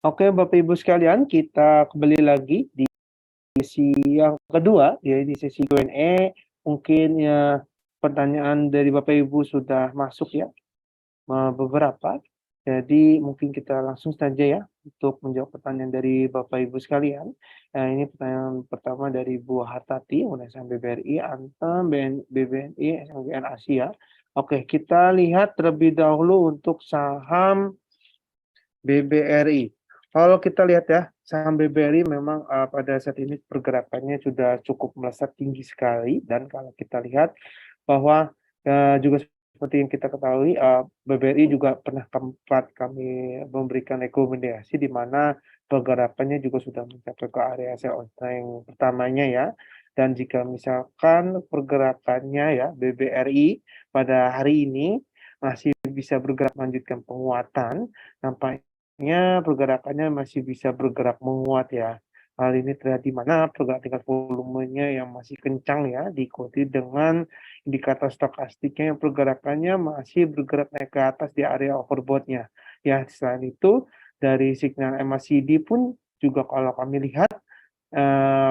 Oke, Bapak Ibu sekalian, kita kembali lagi di sesi yang kedua, ya di sesi Q&A. Mungkin ya pertanyaan dari Bapak Ibu sudah masuk ya, beberapa. Jadi mungkin kita langsung saja ya untuk menjawab pertanyaan dari Bapak Ibu sekalian. Nah, ini pertanyaan pertama dari Bu Hartati, UNSM BBRI, Antam, BBNI, SMGN Asia. Oke, kita lihat terlebih dahulu untuk saham BBRI. Kalau kita lihat ya, saham BBRI memang pada saat ini pergerakannya sudah cukup melesat tinggi sekali, dan kalau kita lihat bahwa juga seperti yang kita ketahui, BBRI juga pernah sempat kami memberikan rekomendasi di mana pergerakannya juga sudah mencapai ke area sell on yang pertamanya ya. Dan jika misalkan pergerakannya ya BBRI pada hari ini masih bisa bergerak melanjutkan penguatan, nampaknya pergerakannya masih bisa bergerak menguat ya. Hal ini terlihat di mana pergerakan tingkat volumenya yang masih kencang ya, diikuti dengan indikator stokastiknya yang pergerakannya masih bergerak naik ke atas di area overbought-nya. Ya, selain itu dari signal MACD pun juga kalau kami lihat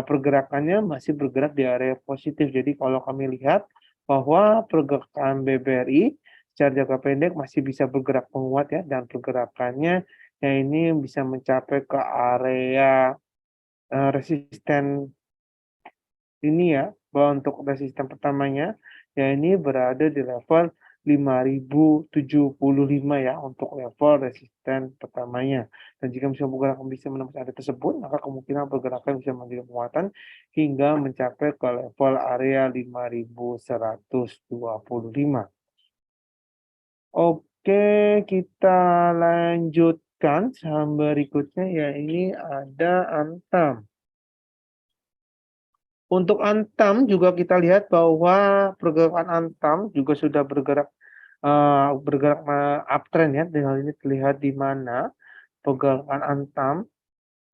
pergerakannya masih bergerak di area positif. Jadi kalau kami lihat bahwa pergerakan BBRI secara jangka pendek masih bisa bergerak menguat ya, dan pergerakannya ya ini bisa mencapai ke area resisten ini ya, bahwa untuk resisten pertamanya ya ini berada di level 5075 ya untuk level resisten pertamanya. Dan jika misalnya pergerakan bisa menembus area tersebut, maka kemungkinan pergerakan bisa menjadi penguatan hingga mencapai ke level area 5125. Oke, kita lanjutkan saham berikutnya ya, ini ada Antam. Untuk Antam juga kita lihat bahwa pergerakan Antam juga sudah bergerak uptrend ya. Dan hal ini terlihat di mana pergerakan Antam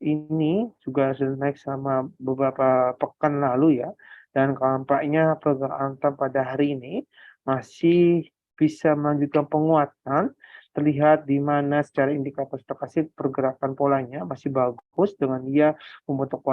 ini juga sudah naik selama beberapa pekan lalu ya. Dan nampaknya pergerakan Antam pada hari ini masih bisa melanjutkan penguatan. Terlihat di mana secara indikator stokastik pergerakan polanya masih bagus dengan dia membentuk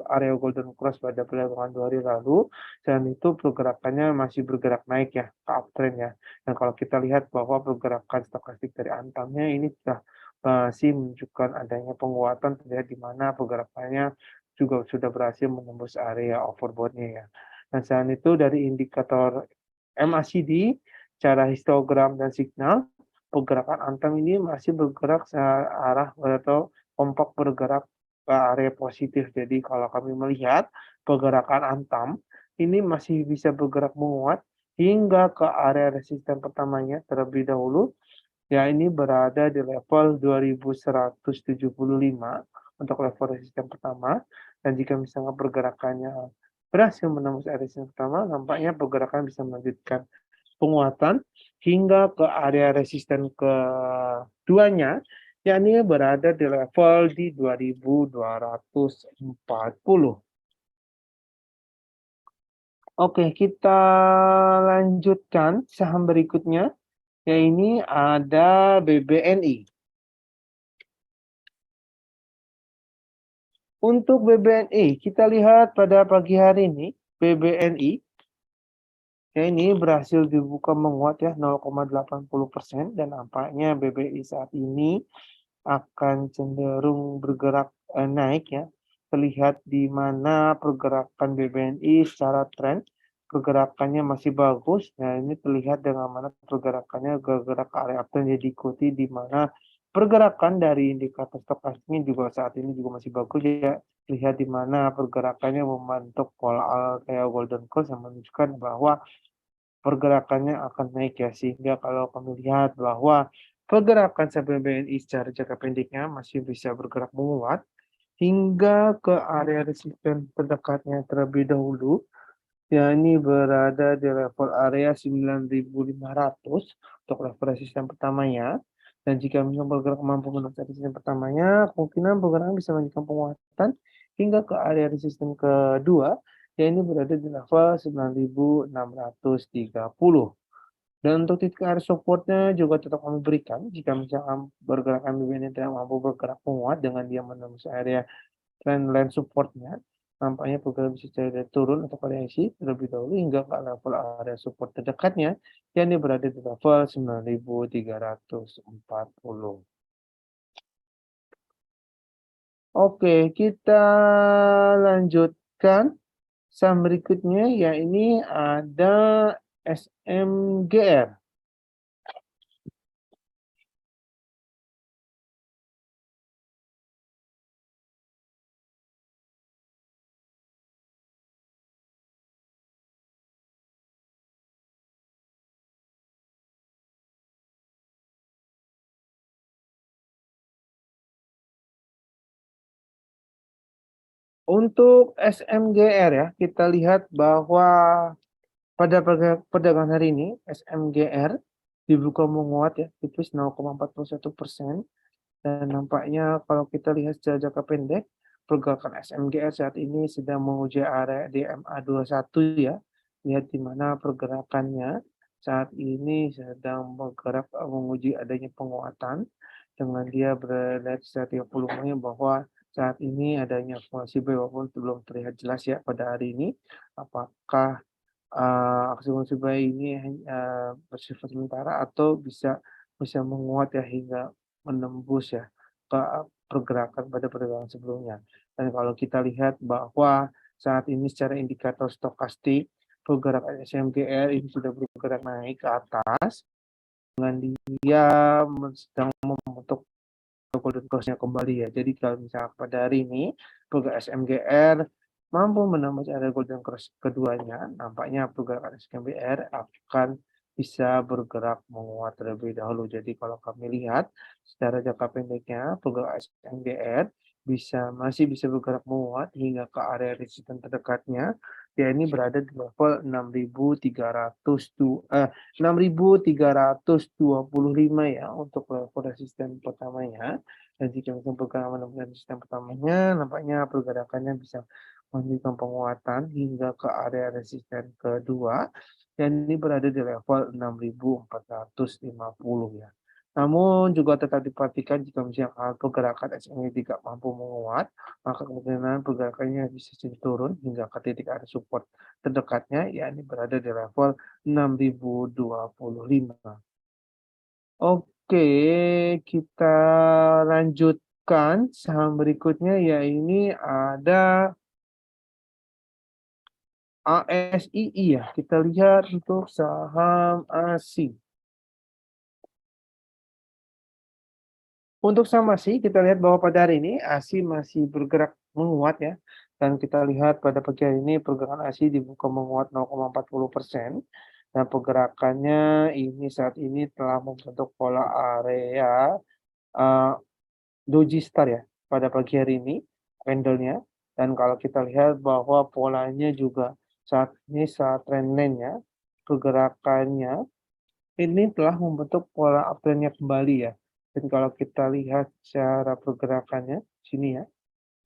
area golden cross pada perdagangan 2 hari lalu. Dan itu pergerakannya masih bergerak naik ya, ke uptrend ya. Dan kalau kita lihat bahwa pergerakan stokastik dari Antamnya ini sudah masih menunjukkan adanya penguatan, terlihat di mana pergerakannya juga sudah berhasil menembus area overbought-nya ya. Dan selain itu dari indikator MACD, secara histogram dan signal, pergerakan Antam ini masih bergerak searah atau kompak bergerak ke area positif. Jadi kalau kami melihat pergerakan Antam ini masih bisa bergerak menguat hingga ke area resisten pertamanya terlebih dahulu. Ya, ini berada di level 2175 untuk level resisten pertama. Dan jika misalnya pergerakannya berhasil menembus area resisten pertama, nampaknya pergerakan bisa melanjutkan penguatan hingga ke area resisten keduanya, yakni berada di level di 2240. Oke, kita lanjutkan saham berikutnya, ya ini ada BBNI. Untuk BBNI, kita lihat pada pagi hari ini, BBNI ya ini berhasil dibuka menguat ya 0,80%, dan nampaknya BBNI saat ini akan cenderung bergerak naik ya. Terlihat di mana pergerakan BBNI secara tren pergerakannya masih bagus. Nah, ini terlihat dengan mana pergerakannya bergerak ke area uptrend, jadi diikuti di mana pergerakan dari indikator stokastiknya juga saat ini juga masih bagus ya. Lihat di mana pergerakannya membentuk pola kayak golden cross yang menunjukkan bahwa pergerakannya akan naik ya, sehingga kalau kami lihat bahwa pergerakan saham BNI secara jangka pendeknya masih bisa bergerak menguat hingga ke area resisten terdekatnya terlebih dahulu, ya ini berada di level area 9.500 untuk level resisten pertamanya. Dan jika misalnya bergerak mampu menembus resisten pertamanya, kemungkinan pergerakan bisa melanjutkan penguatan hingga ke area resisten kedua, ya ini berada di level 9.630. Dan untuk titik arah support-nya juga tetap kami berikan jika misalkan pergerakan BBN tidak mampu bergerak menguat dengan dia menembus area trendline support-nya, nampaknya pergerakan bisa jadi turun atau koreksi terlebih dahulu hingga ke level area support terdekatnya, yang berada di level 9.340. Oke, kita lanjutkan saham berikutnya, ya ini ada SMGR. Untuk SMGR ya, kita lihat bahwa pada perdagangan hari ini SMGR dibuka menguat ya, tipis 0,41%. Dan nampaknya kalau kita lihat secara jangka pendek, pergerakan SMGR saat ini sedang menguji area DMA 21 ya. Lihat di mana pergerakannya saat ini sedang bergerak menguji adanya penguatan dengan dia berada secara 30 bahwa saat ini adanya formasi buy walaupun belum terlihat jelas ya pada hari ini apakah aksi musibah ini bersifat sementara atau bisa menguat ya hingga menembus ya ke pergerakan pada perdagangan sebelumnya. Dan kalau kita lihat bahwa saat ini secara indikator stokastik pergerakan SMGR ini sudah bergerak naik ke atas dengan dia sedang membentuk golden cross-nya kembali ya. Jadi kalau misalnya pada hari ini pergerakan SMGR mampu menembus area golden cross keduanya, nampaknya pergerakan SMGR akan bisa bergerak menguat terlebih dahulu. Jadi kalau kami lihat secara jangka pendeknya pergerakan SMGR masih bisa bergerak menguat hingga ke area resisten terdekatnya, ya ini berada di level 6.325 ya untuk level resisten pertamanya. Dan jika misalnya pergerakan menemukan resisten pertamanya, nampaknya pergerakannya bisa menunjukkan penguatan hingga ke area resisten kedua, dan ini berada di level 6.450 ya. Namun juga tetap diperhatikan jika misalnya pergerakan SMA tidak mampu menguat, maka kemungkinan pergerakannya bisa turun hingga ke titik area support terdekatnya, yakni berada di level 6.025. Oke, kita lanjutkan saham berikutnya, ya ini ada ASII ya. Kita lihat untuk saham ASI. Untuk saham ASI, kita lihat bahwa pada hari ini ASI masih bergerak menguat ya. Dan kita lihat pada pagi hari ini pergerakan ASI dibuka menguat 0,40%. Dan pergerakannya ini saat ini telah membentuk pola area Doji Star ya pada pagi hari ini candlenya. Dan kalau kita lihat bahwa polanya juga saat ini saat trendline-nya pergerakannya ini telah membentuk pola uptrend-nya kembali ya. Dan kalau kita lihat secara pergerakannya sini ya,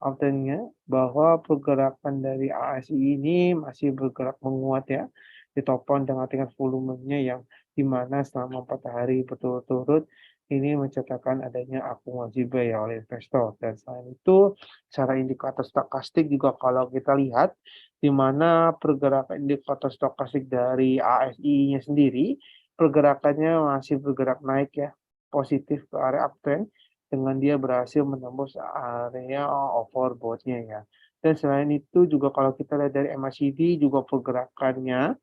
uptrend-nya bahwa pergerakan dari ASI ini masih bergerak menguat ya, ditopang dengan tingkat volumenya yang dimana selama 4 hari berturut-turut ini mencatatkan adanya akumulasi buy oleh investor. Dan selain itu, secara indikator stokastik juga kalau kita lihat di mana pergerakan indikator stokastik dari ASI-nya sendiri, pergerakannya masih bergerak naik ya, positif ke area uptrend dengan dia berhasil menembus area overbought-nya ya. Dan selain itu juga kalau kita lihat dari MACD juga pergerakannya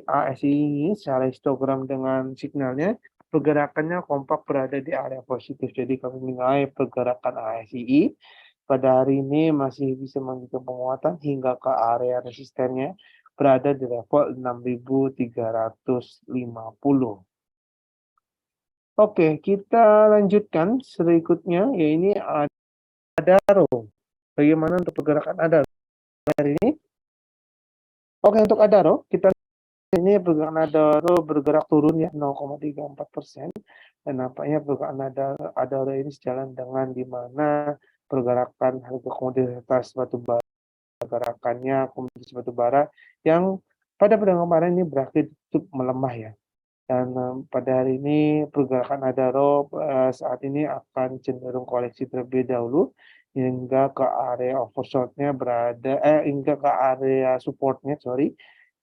ASI ini secara histogram dengan signalnya pergerakannya kompak berada di area positif. Jadi kami menilai pergerakan ASI pada hari ini masih bisa menunjukkan penguatan hingga ke area resistennya berada di level 6.350. Oke, kita lanjutkan berikutnya, ya ini ada Adaro. Bagaimana untuk pergerakan Adaro hari ini? Oke, untuk Adaro, kita ini pergerakan Adaro bergerak turun ya 0,34%. Dan nampaknya pergerakan Adaro ini sejalan dengan di mana pergerakan harga komoditas batubara, pergerakannya komoditas batubara yang Pada perdagangan kemarin ini berakhir cukup melemah ya. Dan pada hari ini pergerakan Adaro saat ini akan cenderung koleksi terlebih dahulu hingga ke area oversold-nya hingga ke area support-nya, sorry.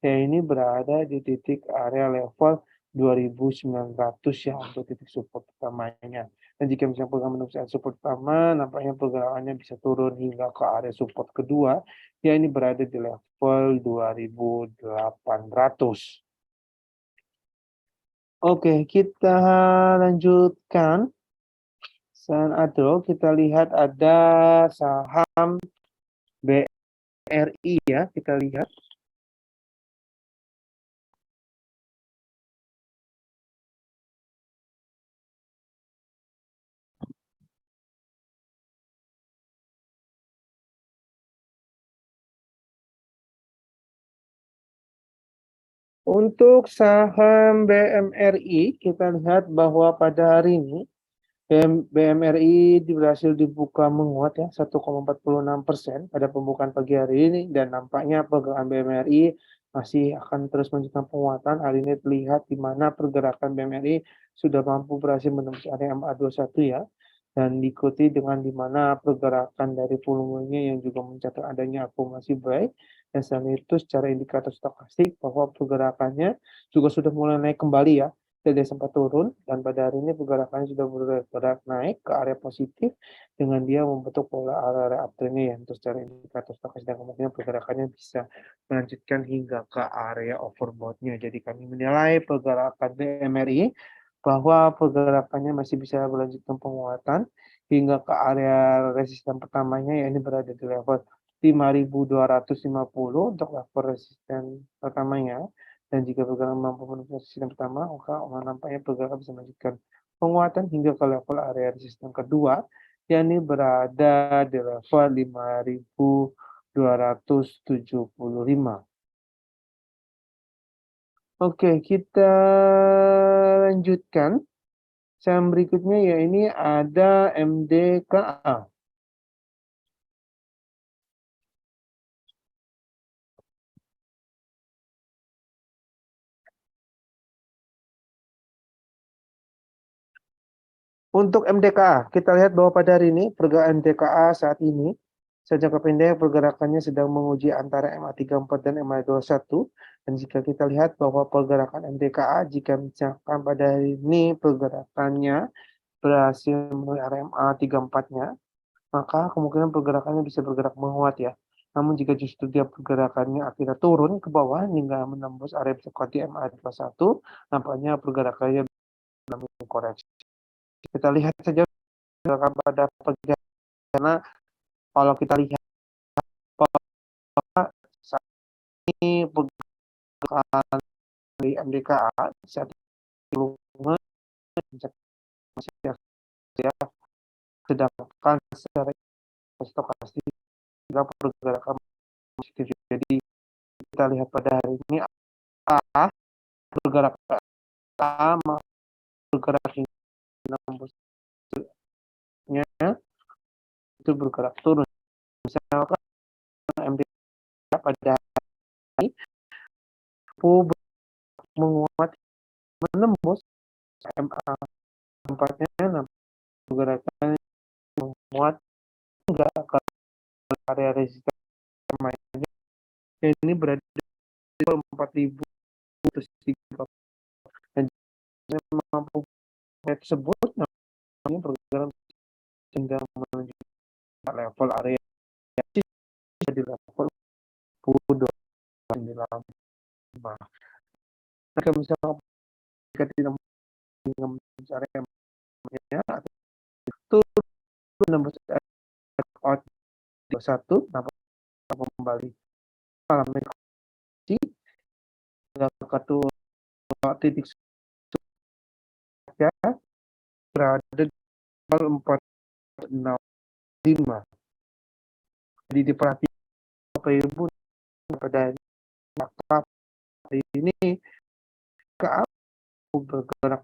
Ya ini berada di titik area level 2.900 ya untuk titik support pertamanya. Dan jika misalnya pegang menembus area support pertama, nampaknya pergerakannya bisa turun hingga ke area support kedua, ya ini berada di level 2.800. Oke, kita lanjutkan. Saham Adro, kita lihat ada saham BRI ya, kita lihat. Untuk saham BMRI, kita lihat bahwa pada hari ini BMRI berhasil dibuka menguat ya 1,46% pada pembukaan pagi hari ini, dan nampaknya pergerakan BMRI masih akan terus melanjutkan penguatan. Hari ini terlihat di mana pergerakan BMRI sudah mampu berhasil menembus area MA21 ya, dan diikuti dengan di mana pergerakan dari volumenya yang juga mencatat adanya akumulasi buy. Dan selain itu secara indikator stokastik bahwa pergerakannya juga sudah mulai naik kembali ya. Tidak sempat turun, dan pada hari ini pergerakannya sudah bergerak naik ke area positif dengan dia membentuk pola area uptrendnya ya untuk secara indikator stokastik, dan kemungkinan pergerakannya bisa melanjutkan hingga ke area overbought-nya. Jadi kami menilai pergerakan BMRI bahwa pergerakannya masih bisa berlanjutkan penguatan hingga ke area resisten pertamanya, ya ini berada di level 5.250 untuk level resisten pertamanya. Dan jika pergerakan mampu menembus resisten pertama, maka nampaknya pergerakan bisa melanjutkan penguatan hingga ke level area resisten kedua, yakni berada di level 5.275. Oke, kita lanjutkan. Saham berikutnya ya ini ada MDKA. Untuk MDKA, kita lihat bahwa pada hari ini pergerakan MDKA saat ini sejak pendek pergerakannya sedang menguji antara MA34 dan MA21. Dan jika kita lihat bahwa pergerakan MDKA, jika misalkan pada hari ini pergerakannya berhasil melalui area MA34-nya, maka kemungkinan pergerakannya bisa bergerak menguat ya. Namun jika justru dia pergerakannya akhirnya turun ke bawah hingga menembus area seperti MA21, nampaknya pergerakannya mengalami koreksi. Kita lihat saja pergerakan pada pagi, karena kalau kita lihat saat ini pergerakan di MDKA saat ini masih ya, sedangkan secara stokastik juga pergerakan positif. Jadi kita lihat pada hari ini A bergerak ke A, bergerak hingga menembusnya itu bergerak turun. Misalkan MDK pada hari ini menguat menembus MA 4-nya, pergerakan menguat enggak ke area resisten mainnya. Ini berada di 4.000 dan mampu tersebut namanya pergerakan sehingga menuju level area di level 10 di dalam. Jika misalnya kita tidak mencari area itu menembus out 21, dapat kembali mengalami koreksi hingga ke titik ya berada di level 465. Jadi diperhatikan Bapak Ibu pada hari ini ke bergerak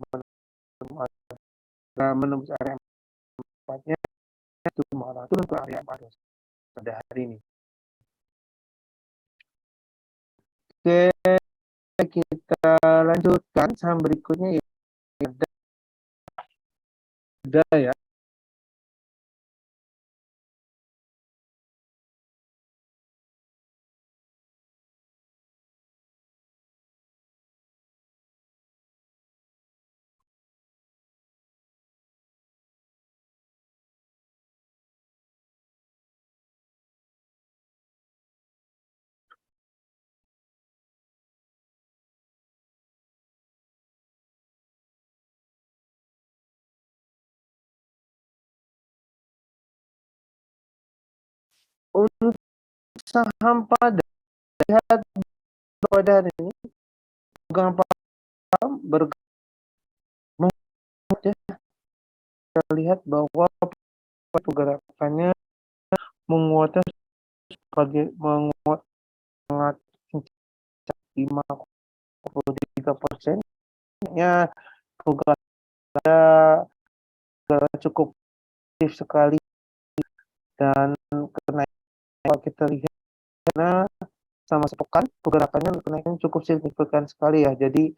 menembus area 4-nya itu malah turun ke area 4 pada hari ini. Oke, kita lanjutkan saham berikutnya ya. Ada ya. Untuk saham pada lihat pada hari ini pegang paham ya, kita lihat bahwa pergerakannya menguatnya sebagai menguat sangat 5,3% ya, pergerakannya cukup aktif sekali dan kenaikan kalau kita lihat sama sepekan pergerakannya kenaikan cukup signifikan sekali ya. Jadi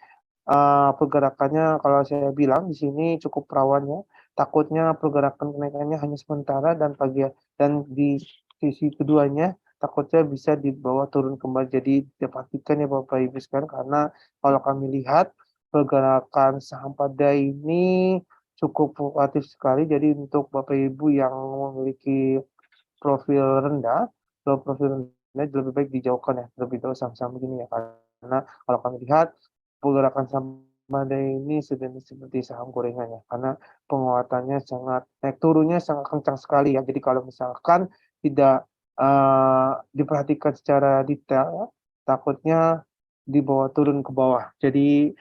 pergerakannya kalau saya bilang di sini cukup rawan ya. Takutnya pergerakan kenaikannya hanya sementara dan di sisi keduanya takutnya bisa dibawa turun kembali. Jadi dipastikan ya Bapak Ibu sekalian, karena kalau kami lihat pergerakan saham pada ini cukup fluktuatif sekali. Jadi untuk Bapak Ibu yang memiliki profil rendah, kalau profil rendah lebih baik dijauhkan ya, lebih tahu saham-saham begini ya, karena kalau kami lihat pergerakan saham pada ini seperti saham gorengan ya, karena penguatannya sangat naik turunnya sangat kencang sekali ya. Jadi kalau misalkan tidak diperhatikan secara detail ya, takutnya dibawa turun ke bawah. Jadi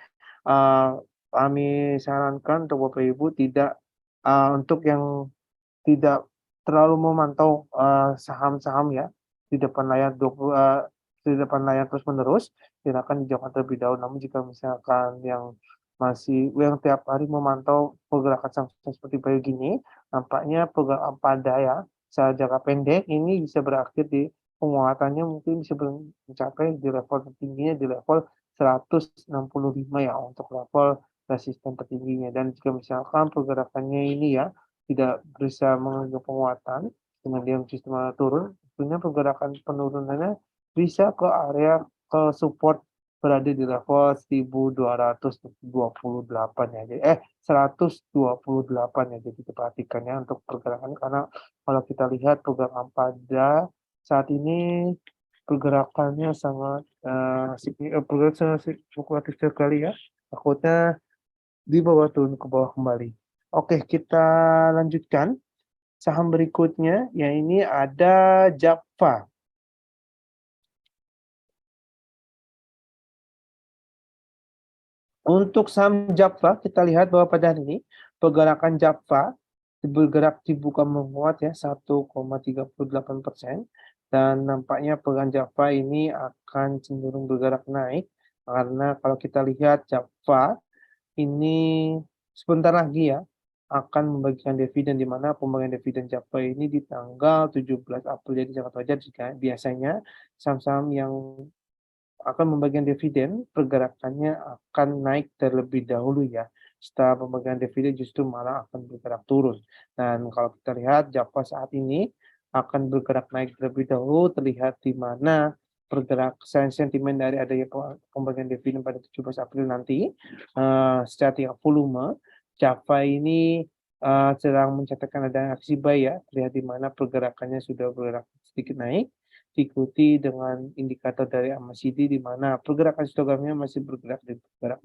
kami sarankan untuk Bapak Ibu tidak untuk yang tidak terlalu memantau, saham-saham ya, di depan layar 20 di depan layar terus-menerus, silakan dijauhkan terlebih dahulu. Namun jika misalkan yang tiap hari memantau pergerakan saham seperti begini, nampaknya pergerakan pada ya, secara jangka pendek ini bisa berakhir di penguatannya mungkin bisa mencapai di level tertingginya di level 165 ya, untuk level resisten tertingginya. Dan jika misalkan pergerakannya ini ya, tidak bisa mengalami penguatan, kemudian sistem turun, tentunya pergerakan penurunannya bisa ke area ke support berada di level 1228 ya. Jadi 128 ya. Jadi diperhatikannya untuk pergerakan, karena kalau kita lihat pergerakan pada saat ini pergerakannya sangat fluktuatif sekali ya. Takutnya di bawah turun ke bawah kembali. Oke, kita lanjutkan. Saham berikutnya, ya ini ada Java. Untuk saham Java, kita lihat bahwa pada hari ini pergerakan Java bergerak dibuka menguat ya 1,38%, dan nampaknya pegan Java ini akan cenderung bergerak naik, karena kalau kita lihat Java ini sebentar lagi ya akan membagikan dividen, di mana pembagian dividen Java ini di tanggal 17 April. Jadi sangat wajar jika biasanya saham-saham yang akan membagikan dividen pergerakannya akan naik terlebih dahulu ya. Setelah pembagian dividen justru malah akan bergerak turun. Dan kalau kita lihat Java saat ini akan bergerak naik terlebih dahulu, terlihat di mana sentimen dari adanya pembagian dividen pada 17 April nanti, secara tingkat volume Java ini sedang mencatatkan ada aksi buy ya, terlihat di mana pergerakannya sudah bergerak sedikit naik, diikuti dengan indikator dari MACD di mana pergerakan histogramnya masih bergerak di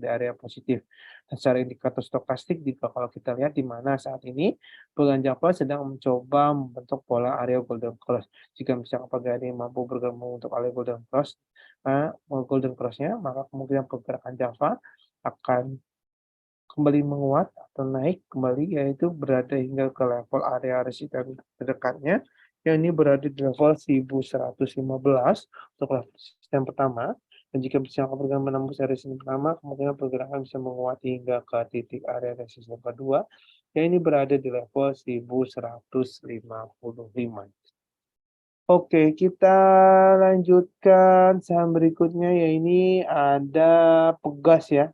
area positif. Dan secara indikator stokastik jika kalau kita lihat di mana saat ini pegang Java sedang mencoba membentuk pola area golden cross. Jika misalkan pagi hari mampu bergabung untuk area golden cross-nya, maka kemungkinan pergerakan Java akan kembali menguat atau naik kembali, yaitu berada hingga ke level area resisten terdekatnya, yang ini berada di level 1115 untuk level resisten pertama. Dan jika misalkan pergerakan menembus area resisten pertama, kemungkinan pergerakan bisa menguat hingga ke titik area resisten kedua, yang ini berada di level 1155. Oke, kita lanjutkan saham berikutnya, ya ini ada Pegas ya.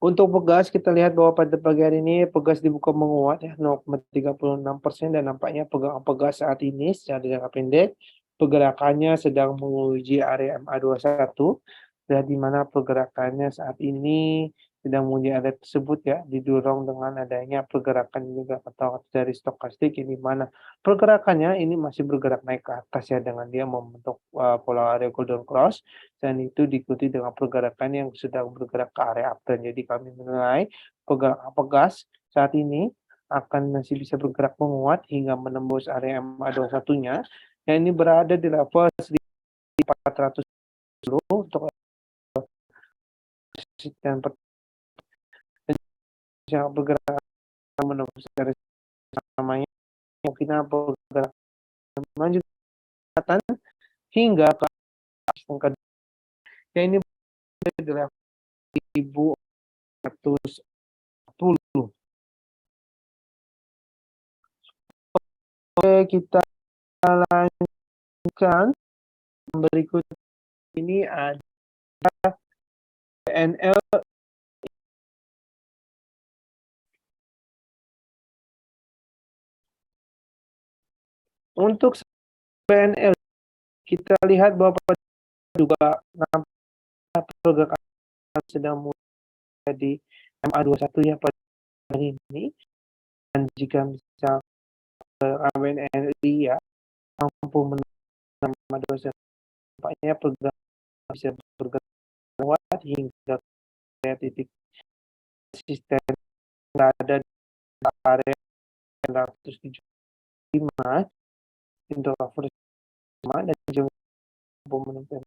Untuk Pegas kita lihat bahwa pada pagi hari ini Pegas dibuka menguat ya 0,36% dan nampaknya pegang Pegas saat ini secara jangka pendek pergerakannya sedang menguji area MA21 dan di mana pergerakannya saat ini sedang menguji area tersebut ya didorong dengan adanya pergerakan juga atau dari stokastik di mana pergerakannya ini masih bergerak naik ke atas ya dengan dia membentuk pola area golden cross dan itu diikuti dengan pergerakan yang sedang bergerak ke area uptrend. Jadi kami menilai Pegas saat ini akan masih bisa bergerak menguat hingga menembus area MA21-nya. Yang ini berada di level 1410 untuk dan bergerak menembus area samanya mungkin bergerak lanjut hingga ke angka yang ini berada di level 1110. Oke, kita lanjutkan. Berikut ini ada PNL. Untuk PNL kita lihat bahwa juga pergerakan sedang mulai di MA21 ya pada hari ini, dan jika misal AWNRI ya mampu menambah MA21 nampaknya pergerakan bisa bergerak kuat hingga ke titik resisten ada di area 975 untuk cover dan juga menemukan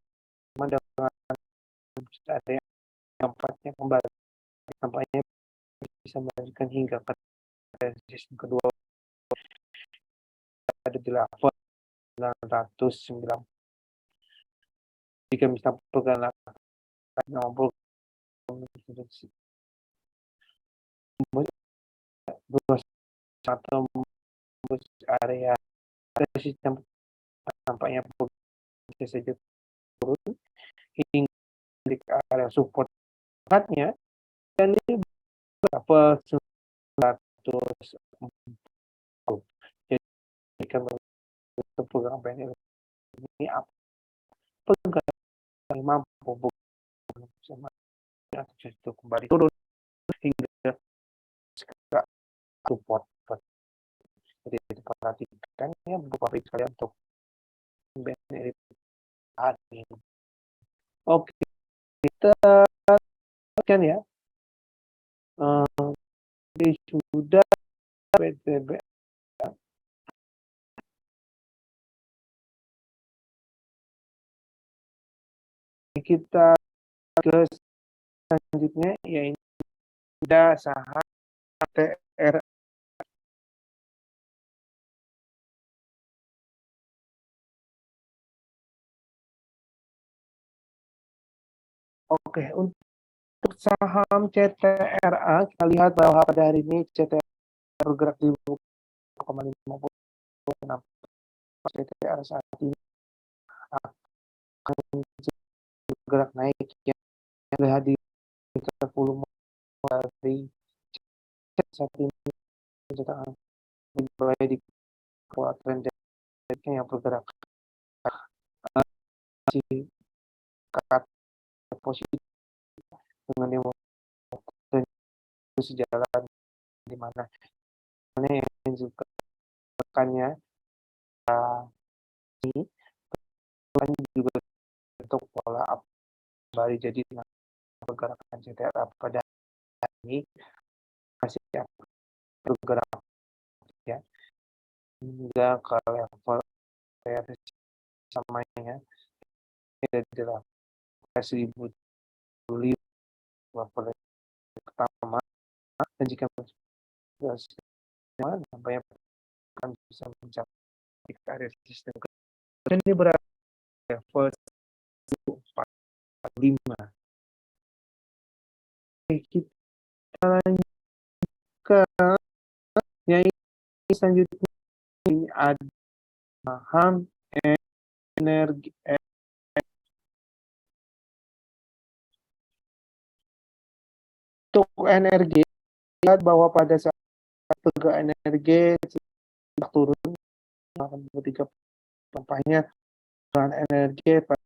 dengan area tempatnya kembali nampaknya bisa melanjutkan hingga ke resisten kedua ada di level 990. Jika misal pergerakan 60 atau area resisten nampaknya bisa saja turun hingga di area support nya dan ini berapa 100. Jadi kan pegang PNL ini apa pegang mampu sama itu kembali turun hingga support. Jadi perhatikan ya beberapa sekali untuk BNI hari ini. Oke, kita kan ya sudah PTB. Kita ke selanjutnya yaitu ada saham TR. Oke, untuk saham CTRA kita lihat bahwa pada hari ini CTRA bergerak di 0,56. CTRA saat ini akan bergerak naik ya lihat di 30 dari saat ini mulai di kuadran yang bergerak masih positif dengan yang sejalan di mana yang juga rekannya ini juga untuk pola up kembali jadi pergerakan CTRA pada hari ini masih bergerak ya hingga ke level samanya adalah 1000 level pertama dan jika sampai akan bisa mencapai area resisten dan ini berada level 45. Kita lanjutkan selanjutnya ini ada saham energi. Untuk energi, lihat bahwa pada saat harga energi turun, 3 tampaknya bahan energi pada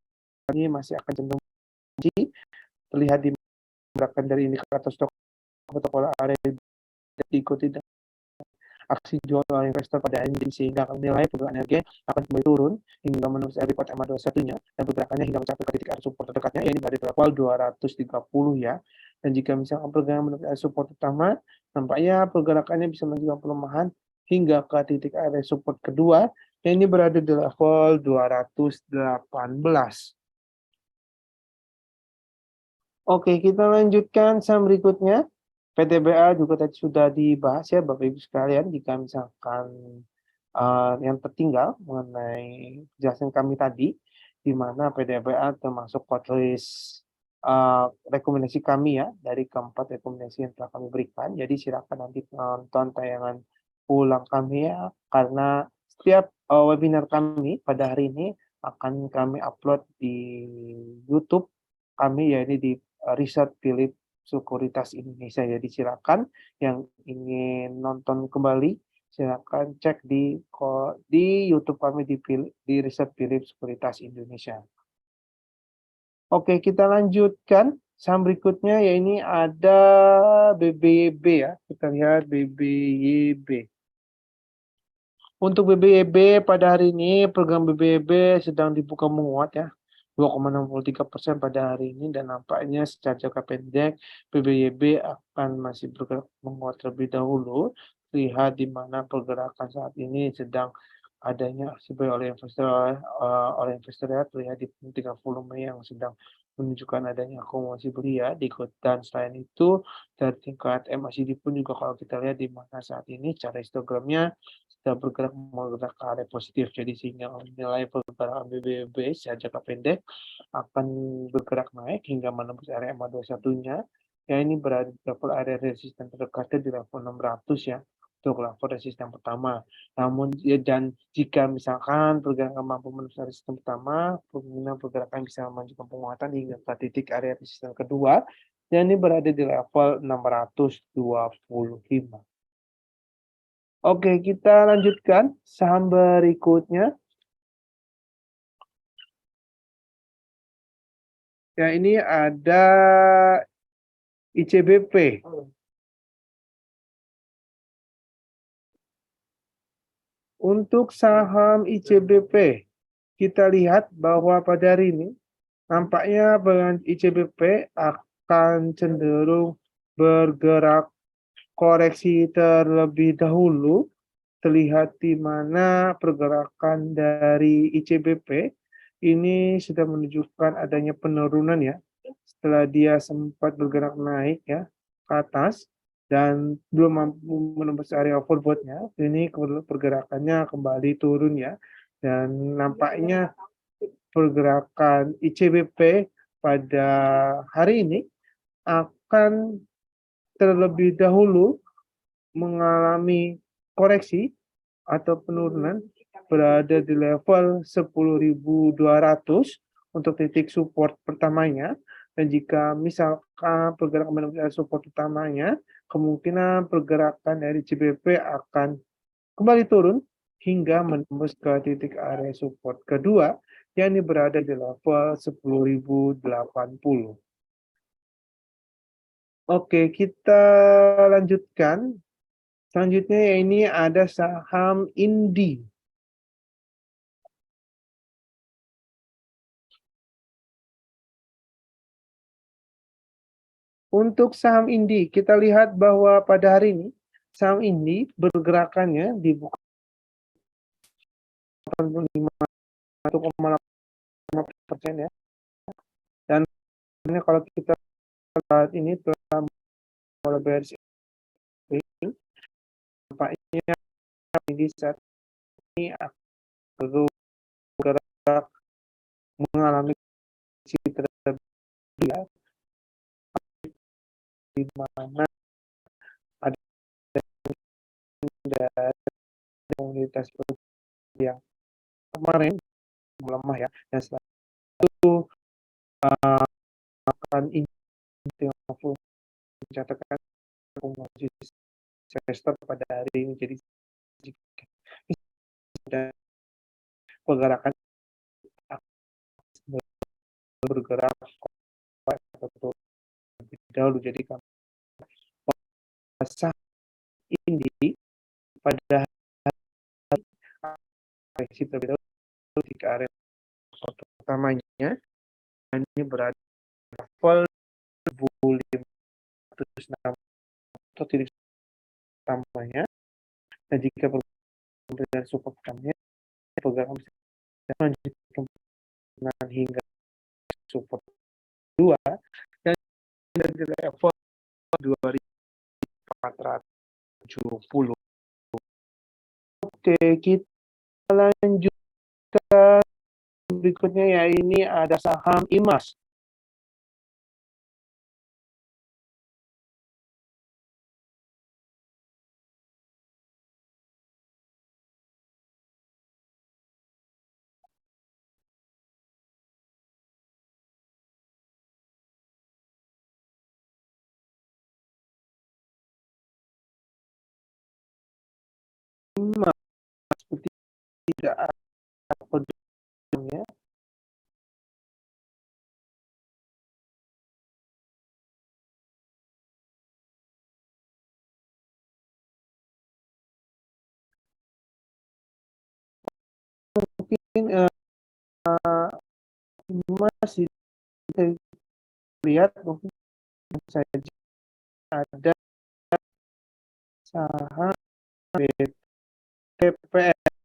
ini masih akan cenderung terlihat di gerakan dari indikator stok pola area diikuti aksi jual oleh investor pada hari ini, sehingga nilai pergerakan energi akan kembali turun hingga menembus report MA21-nya dan pergerakannya hingga mencapai ke titik area support terdekatnya, yaitu pada level 230 ya. Dan jika misalkan pergerakan menembus area support utama, nampaknya pergerakannya bisa menunjukkan pelemahan hingga ke titik area support kedua, yang ini berada di level 218. Oke, kita lanjutkan saham berikutnya. PTBA juga tadi sudah dibahas ya Bapak Ibu sekalian, jika misalkan yang tertinggal mengenai penjelasan kami tadi, di mana PTBA termasuk watchlist rekomendasi kami ya, dari keempat rekomendasi yang telah kami berikan. Jadi silakan nanti nonton tayangan ulang kami ya, karena setiap webinar kami pada hari ini akan kami upload di YouTube kami, ya ini di Riset Philip Sekuritas Indonesia. Jadi silakan yang ingin nonton kembali, silakan cek di YouTube kami di Riset Philip Sekuritas Indonesia. Oke, kita lanjutkan saham berikutnya, ya ini ada BBYB ya. Kita lihat BBYB. Untuk BBYB pada hari ini, program BBYB sedang dibuka menguat ya. 2,63% pada hari ini, dan nampaknya secara jangka pendek BBYB akan masih bergerak menguat terlebih dahulu. Lihat di mana pergerakan saat ini sedang adanya sebagai oleh investor ya, terlihat di tingkat volume yang sedang menunjukkan adanya akumulasi beli ya di dan selain itu dari tingkat MACD pun juga kalau kita lihat di mana saat ini cara histogramnya sudah bergerak ke arah positif, jadi sehingga nilai pergerakan BBB secara jangka pendek akan bergerak naik hingga menembus area MA21-nya, ya ini berada di level area resisten terdekatnya di level 600 ya, untuk level resisten pertama. Namun ya, dan jika misalkan pergerakan mampu menembus area resisten pertama, kemungkinan pergerakan bisa melanjutkan penguatan hingga ke titik area resisten kedua, dan ini berada di level 625. Oke, kita lanjutkan saham berikutnya. Ya, ini ada ICBP. Untuk saham ICBP, kita lihat bahwa pada hari ini nampaknya ICBP akan cenderung bergerak koreksi terlebih dahulu. Terlihat di mana pergerakan dari ICBP ini sudah menunjukkan adanya penurunan ya, setelah dia sempat bergerak naik ya ke atas dan belum mampu menembus area overbought-nya, ini pergerakannya kembali turun ya, dan nampaknya pergerakan ICBP pada hari ini akan terlebih dahulu mengalami koreksi atau penurunan berada di level 10.200 untuk titik support pertamanya, dan jika misalkan pergerakan menembus support utamanya, kemungkinan pergerakan dari CBP akan kembali turun hingga menembus ke titik area support kedua, yang ini berada di level 10.080. Oke, kita lanjutkan. Selanjutnya ini ada saham Indi. Untuk saham Indi, kita lihat bahwa pada hari ini saham Indi bergerakannya di 1,8% ya. Dan kalau kita lihat ini telah mulai bearish, nampaknya Indi saat ini akan bergerak mengalami terlebih di mana ada komoditas seperti yang kemarin melemah ya, dan setelah itu akan mencatatkan akumulasi investor pada hari ini. Jadi ada pergerakan bergerak atau lebih dahulu. Jadi saat ini pada koreksi terlebih dahulu di area utamanya ini berada level 1506 atau titik utamanya, dan jika perbedaan support utamanya pergerakan bisa melanjutkan hingga support 2 dan dari level 2470. Oke, kita lanjutkan berikutnya, ya ini ada saham IMAS. IMAS seperti tidak ada kodenya. Mungkin masih lihat mungkin saja ada saham BTPS.